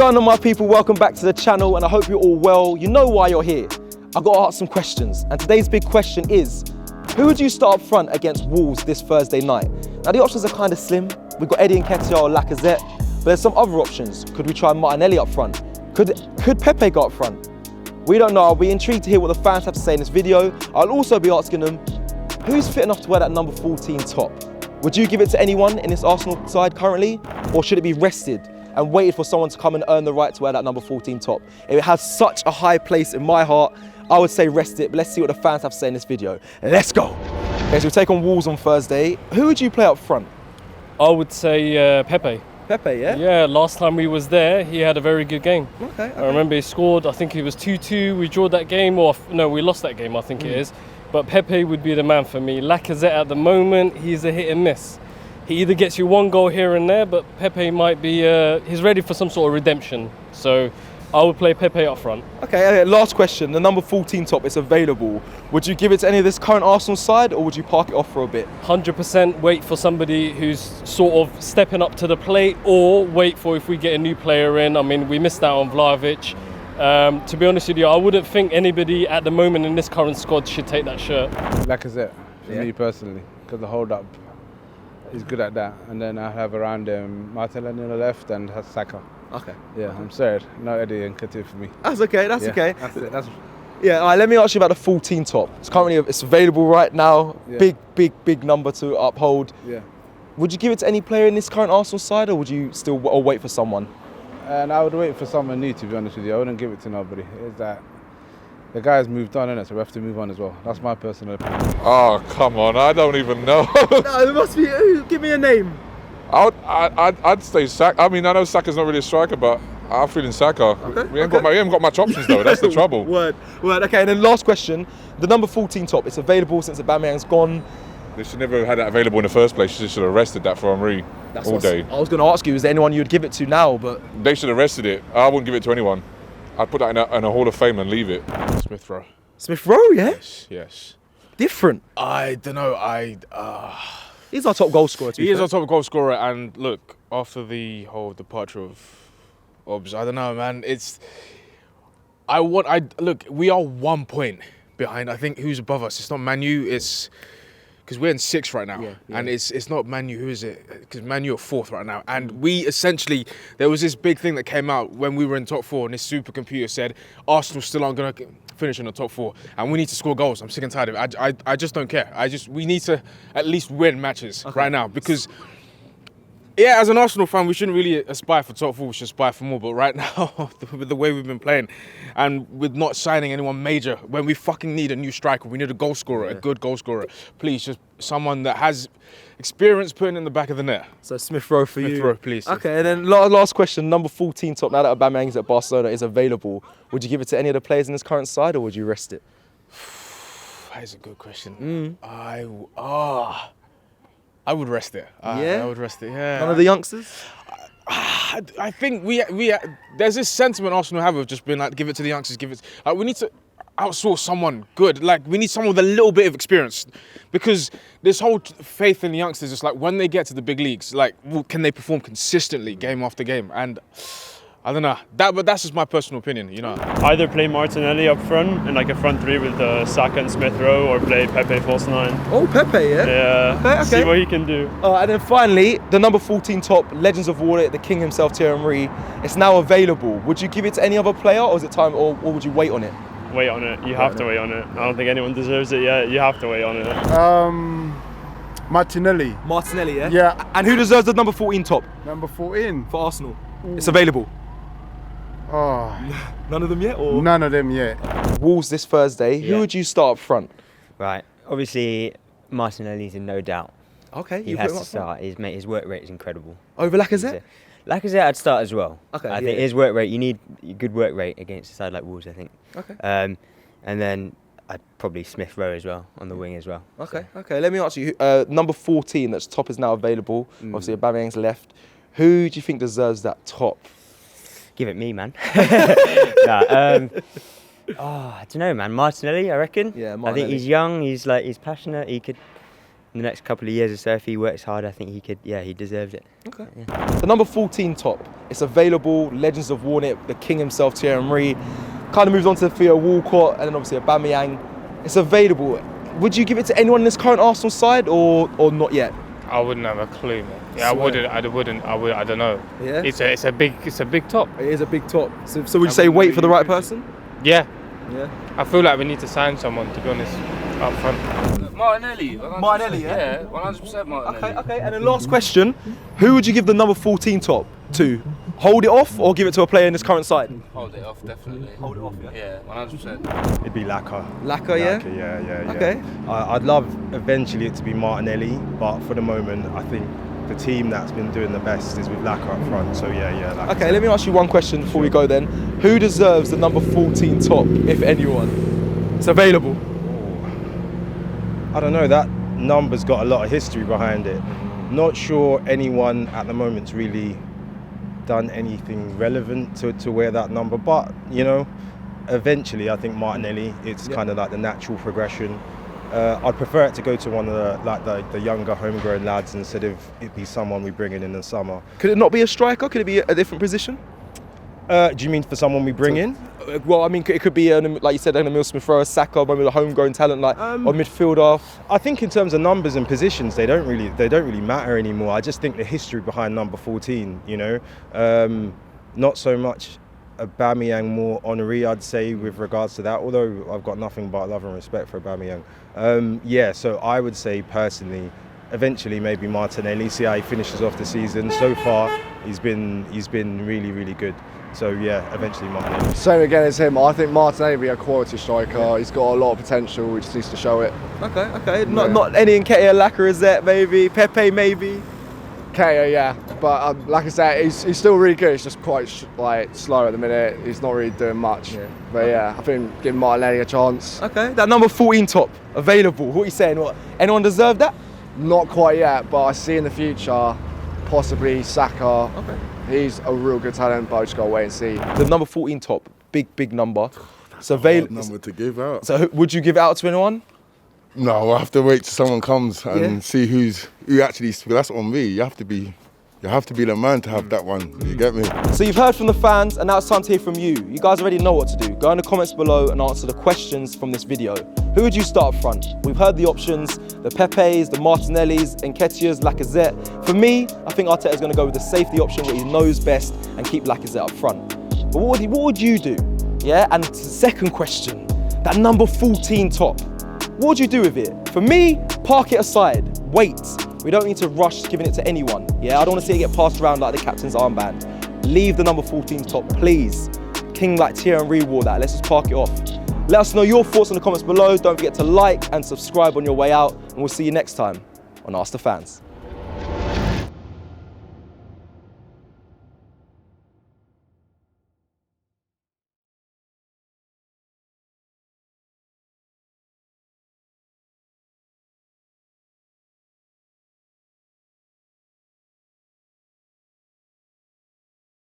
going on, my people? Welcome back to the channel, and I hope you're all well. You know why you're here. I've got to ask some questions, and today's big question is, who would you start up front against Wolves this Thursday night? Now, the options are kind of slim. We've got Eddie Nketiah or Lacazette, but there's some other options. Could we try Martinelli up front? Could Pepe go up front? We don't know. I'll be intrigued to hear what the fans have to say in this video. I'll also be asking them, who's fit enough to wear that number 14 top? Would you give it to anyone in this Arsenal side currently, or should it be rested and waited for someone to come and earn the right to wear that number 14 top? It has such a high place in my heart. I would say rest it, but let's see what the fans have to say in this video. Let's go. Okay, so we take on Wolves on Thursday. Who would you play up front? I would say Pepe. Pepe, yeah? Yeah, last time we was there, he had a very good game. Okay. I remember he scored, I think it was 2-2. We drew that game, or no, we lost that game, I think it is. But Pepe would be the man for me. Lacazette at the moment, he's a hit and miss. He either gets you one goal here and there, but Pepe might be, he's ready for some sort of redemption. So I would play Pepe up front. Okay, last question. The number 14 top is available. Would you give it to any of this current Arsenal side, or would you park it off for a bit? 100% wait for somebody who's sort of stepping up to the plate, or wait for if we get a new player in. I mean, we missed out on Vlahovic. To be honest with you, I wouldn't think anybody at the moment in this current squad should take that shirt. Lacazette, for me personally, because the hold up, he's good at that. And then I have around him Martinelli on the left and Saka. Okay. Yeah, I'm sorry, no Eddie Nketiah for me. That's okay, that's okay. That's it. That's Yeah, all right, let me ask you about the 14 top. It's currently available right now. Yeah. Big number to uphold. yeah. Would you give it to any player in this current Arsenal side, or would you still wait for someone? And I would wait for someone new, to be honest with you. I wouldn't give it to nobody. It's that the guy's moved on, innit? So we have to move on as well. That's my personal opinion. Oh, come on, I don't even know. No, it must be. Give me a name. I'd say Saka. I mean, I know Saka's not really a striker, but I'm feeling Saka. Okay, We ain't got much options though, that's the trouble. Word. Okay, and then last question. The number 14 top, it's available since Aubameyang's gone. They should never have had that available in the first place. They should have arrested that for Henry all day. I was going to ask you, is there anyone you'd give it to now? But They should have arrested it. I wouldn't give it to anyone. I'd put that in a Hall of Fame and leave it. Smith Rowe. Smith Rowe, yeah? Yes. Different. I don't know. He's our top goal scorer. He is our top goal scorer, and look, after the whole departure of Obbs, I don't know, man. Look, we are 1 point behind. I think who's above us? It's not Man U. It's because we're in 6th right now, and it's not Man U. Who is it? Because Man U are 4th right now, and we essentially, there was this big thing that came out when we were in top 4, and this supercomputer said Arsenal still aren't gonna finish in the top 4, and we need to score goals. I'm sick and tired of it. I just don't care. We need to at least win matches right now, because yeah, as an Arsenal fan, we shouldn't really aspire for top 4, we should aspire for more. But right now, with the way we've been playing, and with not signing anyone major, when we fucking need a new striker, we need a goal scorer, a good goal scorer. Please, just someone that has experience putting in the back of the net. So Smith Rowe for you. Smith Rowe, please. Okay, and then last question, number 14 top, now that Aubameyang's at Barcelona, is available, would you give it to any of the players in this current side, or would you rest it? That is a good question. I would rest it. Yeah? I would rest it, yeah. None of the youngsters? I think there's this sentiment Arsenal have of just being like, give it to the youngsters, we need to outsource someone good. Like, we need someone with a little bit of experience, because this whole faith in the youngsters is like, when they get to the big leagues, like, can they perform consistently game after game? And I don't know, but that's just my personal opinion, you know. Either play Martinelli up front in like a front three with Saka and Smith Rowe, or play Pepe false 9. Oh, Pepe, yeah? Yeah, Okay. See what he can do. And then finally, the number 14 top, Legends of Water, the king himself, Thierry Henry, it's now available. Would you give it to any other player, or is it time, or would you wait on it? Wait on it. You have to wait on it. I don't think anyone deserves it yet. You have to wait on it. Martinelli. Martinelli, yeah? Yeah. And who deserves the number 14 top Number 14. for Arsenal? It's available. Oh, None of them yet, or? none of them yet. Wolves this Thursday, who Yeah. would you start up front? Right, obviously Martinelli's in no doubt. Okay, He has to start. His work rate is incredible. Over Lacazette? Lacazette, I'd start as well. Okay, I yeah. think his work rate, you need a good work rate against a side like Wolves, I think. Okay. And then I'd probably Smith Rowe as well, on the wing as well. Okay, let me ask you, number 14, that's top, is now available. Obviously, Aubameyang's left. Who do you think deserves that top? Give it me, man. I don't know, man. Martinelli, I reckon. Yeah, I Martinelli. think he's young, he's passionate, he could in the next couple of years or so, if he works hard, I think he could. Yeah, he deserves it. Okay. Yeah. The number 14 top. It's available. Legends have worn it. The king himself, Thierry Henry. Kind of moves on to Theo Walcott and then obviously Aubameyang. It's available. Would you give it to anyone in this current Arsenal side or not yet? I wouldn't have a clue, man. Yeah, Swear. I don't know. Yeah. It's a big top. It is a big top. So would you say wait for the right person? Yeah. Yeah. I feel like we need to sign someone, to be honest, up front. Martinelli. 100%. Martinelli, yeah? Yeah, 100% Martinelli. Okay. And then last question. Who would you give the number 14 top to? Hold it off or give it to a player in this current side? Hold it off, definitely. Hold it off, yeah? Yeah, 100%. It'd be Laka. Laka, yeah? Yeah. Okay. I'd love eventually it to be Martinelli, but for the moment, I think the team that's been doing the best is with Laka up front. So yeah, Laka. Okay, let me ask you one question before we go then. Who deserves the number 14 top, if anyone? It's available. I don't know, that number's got a lot of history behind it. Not sure anyone at the moment's really done anything relevant to wear that number, but eventually I think Martinelli, it's kind of like the natural progression. I'd prefer it to go to one of the younger homegrown lads instead of it be someone we bring in the summer. Could it not be a striker? Could it be a different position? Do you mean for someone we bring in? Well, I mean, it could be, like you said, an Emil Smith-Rowe, Saka, maybe a homegrown talent like or midfielder. I think in terms of numbers and positions, they don't really matter anymore. I just think the history behind number 14, not so much Aubameyang, more Henry, I'd say, with regards to that. Although I've got nothing but love and respect for Aubameyang. So I would say personally, eventually maybe Martinelli. See how he finishes off the season. So far, he's been really, really good. So yeah, eventually Martinelli. Same again as him. I think Martinelli will be a quality striker. Yeah. He's got a lot of potential. He just needs to show it. Okay. Not any Nketiah, Lacazette, maybe Pepe, maybe. Nketiah, yeah. But like I said, he's still really good. He's just quite slow at the minute. He's not really doing much. Yeah. But yeah, I think giving Martinelli a chance. Okay. That number 14 top available. What are you saying? What? Anyone deserve that? Not quite yet, but I see in the future possibly Saka. Okay. He's a real good talent, but I just gotta wait and see. The number 14 top, big number. It's a hard number to give out. So would you give it out to anyone? No, I have to wait till someone comes and see who actually. That's on me. You have to be the man to have that one. You get me? So you've heard from the fans, and now it's time to hear from you. You guys already know what to do. Go in the comments below and answer the questions from this video. Who would you start up front? We've heard the options: the Pepes, the Martinellis, Nketiahs, Lacazette. For me, I think Arteta's going to go with the safety option, what he knows best, and keep Lacazette up front. But what would you do? Yeah. And the second question: that number 14 top. What would you do with it? For me, park it aside. Wait. We don't need to rush giving it to anyone. Yeah, I don't want to see it get passed around like the captain's armband. Leave the number 14 top, please. King like Thierry Henry wore that. Let's just park it off. Let us know your thoughts in the comments below. Don't forget to like and subscribe on your way out. And we'll see you next time on Ask the Fans.